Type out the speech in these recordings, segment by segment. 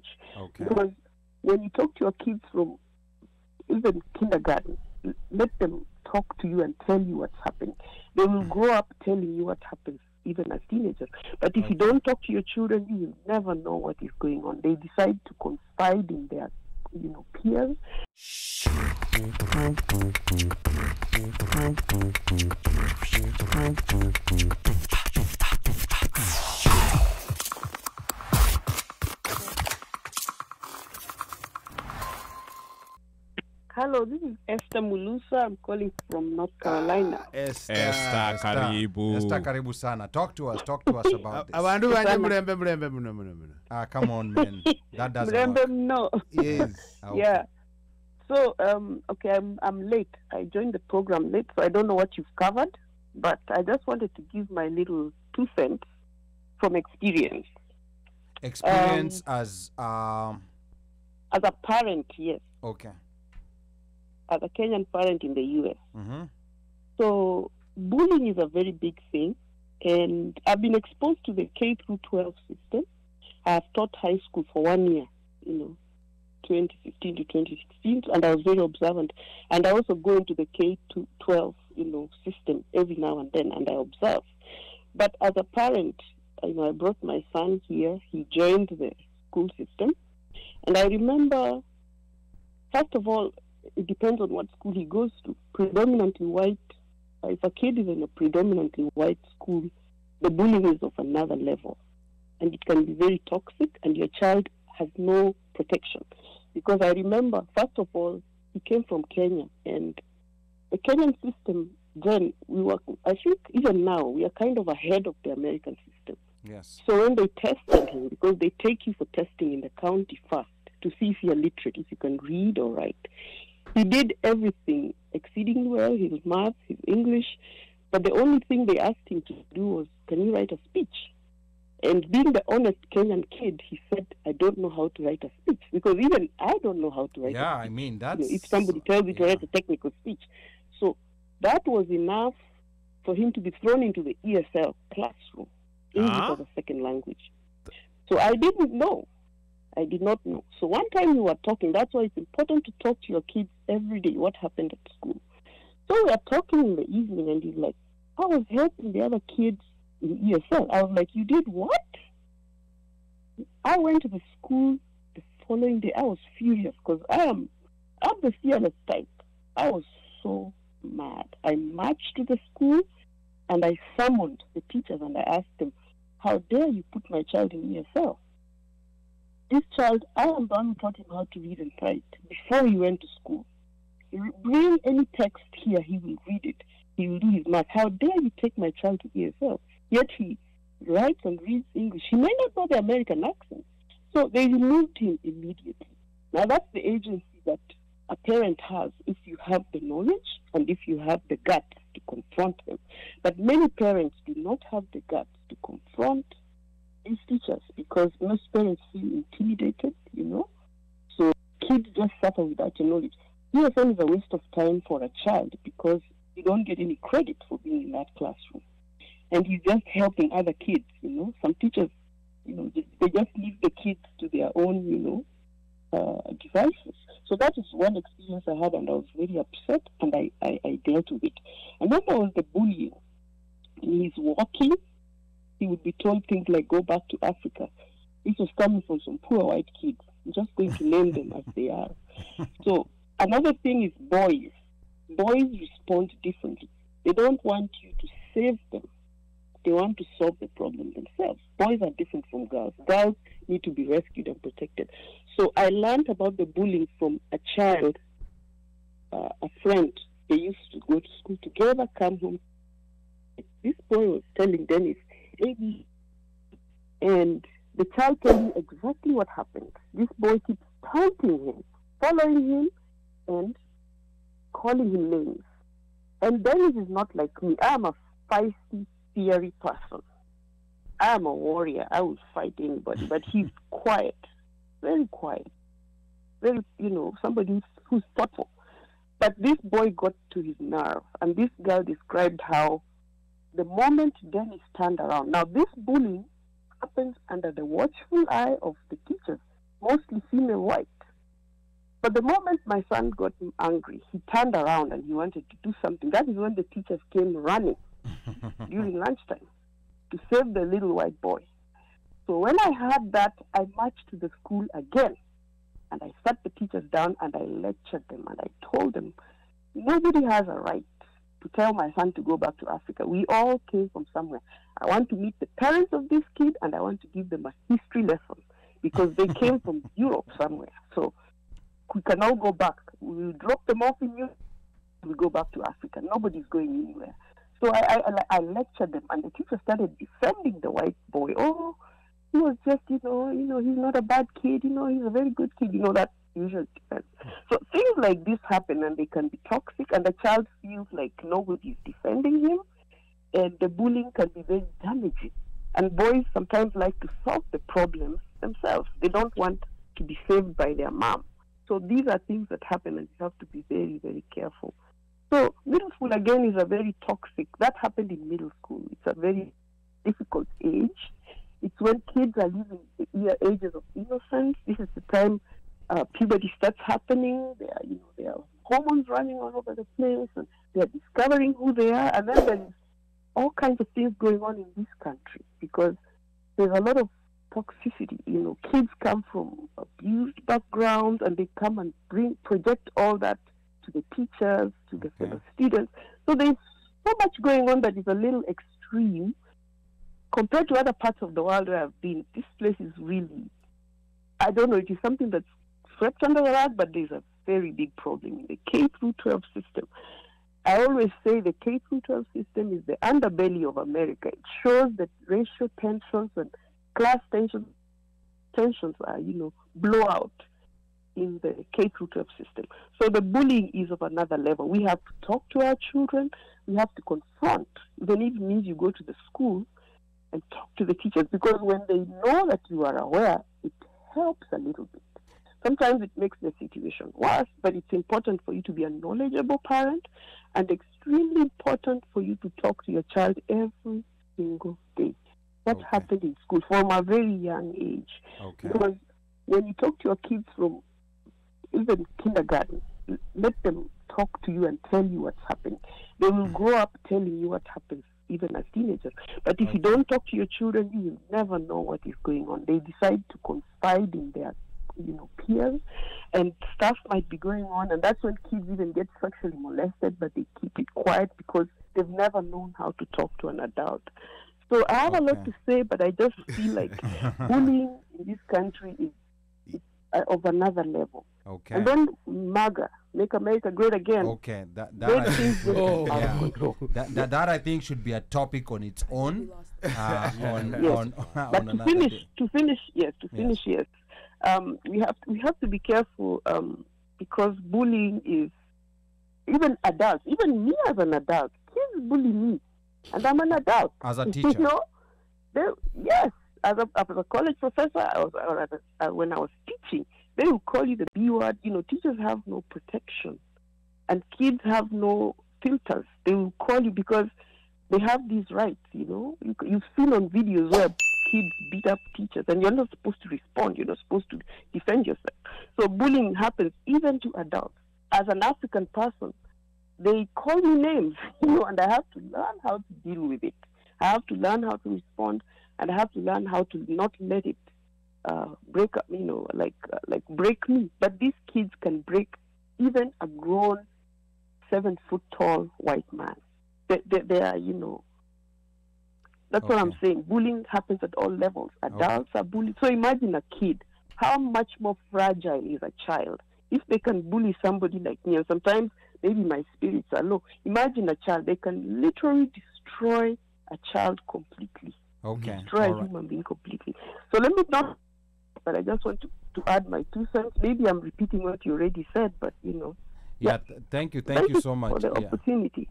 language. Okay. Because when you talk to your kids from even kindergarten, let them talk to you and tell you what's happening. They will grow up telling you what happens even as teenagers. But if you don't talk to your children, you will never know what is going on. They decide to confide in their, peers. Hello, this is Esther Mulusa. I'm calling from North Carolina. Esther, karibu. Esther, karibu sana. Talk to us about this. Come on, man. That doesn't work. No. Yes. Okay. Yeah. So, okay, I'm late. I joined the program late, so I don't know what you've covered, but I just wanted to give my little 2 cents from experience. Experience as a parent, yes. Okay. As a Kenyan parent in the U.S. Mm-hmm. So bullying is a very big thing, and I've been exposed to the K-12 system. I've taught high school for 1 year, 2015 to 2016, and I was very observant. And I also go into the K-12, system every now and then, and I observe. But as a parent, I brought my son here. He joined the school system, and I remember, first of all, it depends on what school he goes to. Predominantly white, if a kid is in a predominantly white school, the bullying is of another level. And it can be very toxic, and your child has no protection. Because I remember, first of all, he came from Kenya, and the Kenyan system then, I think even now, we are kind of ahead of the American system. Yes. So when they tested him, because they take you for testing in the county first, to see if you're literate, if you can read or write. He did everything exceedingly well, his math, his English, but the only thing they asked him to do was, can you write a speech? And being the honest Kenyan kid, he said, I don't know how to write a speech, because even I don't know how to write a speech. Yeah, I mean, that's... if somebody tells you to write a technical speech. So that was enough for him to be thrown into the ESL classroom, English as a second language. So I didn't know. I did not know. So one time we were talking, that's why it's important to talk to your kids every day, what happened at school. So we were talking in the evening, and he's like, I was helping the other kids in ESL. I was like, you did what? I went to the school the following day. I was furious because I'm the fearless type. I was so mad. I marched to the school, and I summoned the teachers, and I asked them, how dare you put my child in ESL? This child, I am the one who taught him how to read and write before he went to school. Bring any text here, he will read it. He will do his math. How dare you take my child to ESL? Yet he writes and reads English. He may not know the American accent. So they removed him immediately. Now that's the agency that a parent has if you have the knowledge and if you have the guts to confront them. But many parents do not have the guts to confront these teachers because most parents feel intimidated, So kids just suffer without your knowledge. ESL is a waste of time for a child because you don't get any credit for being in that classroom. And you're just helping other kids, Some teachers, they just leave the kids to their own, devices. So that is one experience I had, and I was very upset, and I dealt with it. And then there was the bullying. When he's walking, he would be told things like, go back to Africa. This was coming from some poor white kids. I'm just going to name them as they are. So another thing is boys. Boys respond differently. They don't want you to save them. They want to solve the problem themselves. Boys are different from girls. Girls need to be rescued and protected. So I learned about the bullying from a child, a friend. They used to go to school together, come home. This boy was telling Dennis, and the child told me exactly what happened. This boy keeps taunting him, following him, and calling him names. And Dennis is not like me. I am a feisty, fiery person. I am a warrior. I will fight anybody. But he's quiet, very quiet, very, somebody who's thoughtful. But this boy got to his nerve, and this girl described how the moment Dennis turned around. Now, this bullying happens under the watchful eye of the teachers. Most they're white. But the moment my son got angry, he turned around and he wanted to do something. That is when the teachers came running during lunchtime to save the little white boy. So when I heard that, I marched to the school again. And I sat the teachers down and I lectured them. And I told them, nobody has a right to tell my son to go back to Africa. We all came from somewhere. I want to meet the parents of this kid and I want to give them a history lesson because they came from Europe somewhere. So we can all go back. We will drop them off in Europe. We go back to Africa. Nobody's going anywhere. So I lectured them, and the teacher started defending the white boy. Oh, he was just, he's not a bad kid. He's a very good kid. That usual defense. So things like this happen, and they can be toxic, and the child feels like nobody's defending him, and the bullying can be very damaging. And boys sometimes like to solve the problems themselves. They don't want to be saved by their mom. So these are things that happen, and you have to be very, very careful. So middle school, again, is a very toxic. That happened in middle school. It's a very difficult age. It's when kids are leaving the ages of innocence. This is the time puberty starts happening. There are hormones running all over the place, and they are discovering who they are. And then there's all kinds of things going on in this country because there's a lot of toxicity. Kids come from abused backgrounds and they come and project all that to the teachers, to the fellow students. So there's so much going on that is a little extreme compared to other parts of the world where I've been. This place is really, I don't know, it is something that's swept under the rug, but there's a very big problem in the K through 12 system. I always say the K through 12 system is the underbelly of America. It shows that racial tensions and class tensions are, blow out in the K through 12 system. So the bullying is of another level. We have to talk to our children. We have to confront. Even if it means you go to the school and talk to the teachers, because when they know that you are aware, it helps a little bit. Sometimes it makes the situation worse, but it's important for you to be a knowledgeable parent and extremely important for you to talk to your child every single day. What happened in school from a very young age. Because when you talk to your kids from even kindergarten, let them talk to you and tell you what's happening. They will grow up telling you what happens even as teenagers. But if you don't talk to your children, you will never know what is going on. They decide to confide in their peers, and stuff might be going on, and that's when kids even get sexually molested, but they keep it quiet because they've never known how to talk to an adult. So I have a lot to say, but I just feel like bullying in this country is of another level. And then MAGA, Make America Great Again. That I think should be a topic on its own. But to finish, yes. We have to be careful because bullying is, even adults, even me as an adult, kids bully me, and I'm an adult. As a teacher? Yes, as a college professor, when I was teaching, they will call you the B word. Teachers have no protection, and kids have no filters. They will call you because they have these rights. You've seen on videos where kids beat up teachers, and you're not supposed to respond. You're not supposed to defend yourself. So bullying happens even to adults. As an African person, they call me names, and I have to learn how to deal with it. I have to learn how to respond, and I have to learn how to not let it break up, like break me. But these kids can break even a grown 7-foot-tall white man. They are, that's what I'm saying. Bullying happens at all levels. Adults are bullied. So imagine a kid. How much more fragile is a child? If they can bully somebody like me, and sometimes maybe my spirits are low. Imagine a child. They can literally destroy a child completely. Destroy a human being completely. So let me not, but I just want to add my 2 cents. Maybe I'm repeating what you already said, but Thank you so much for the opportunity.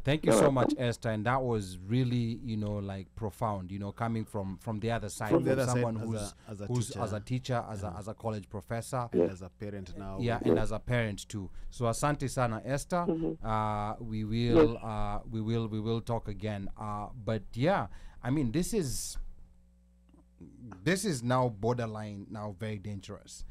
Thank you so much, Esther, and that was really profound, coming from the other side, from someone who's as a teacher, as a college professor, and as a parent now, and as a parent too. So asante sana, Esther. We will talk again, but I mean, this is this is now borderline, now very dangerous.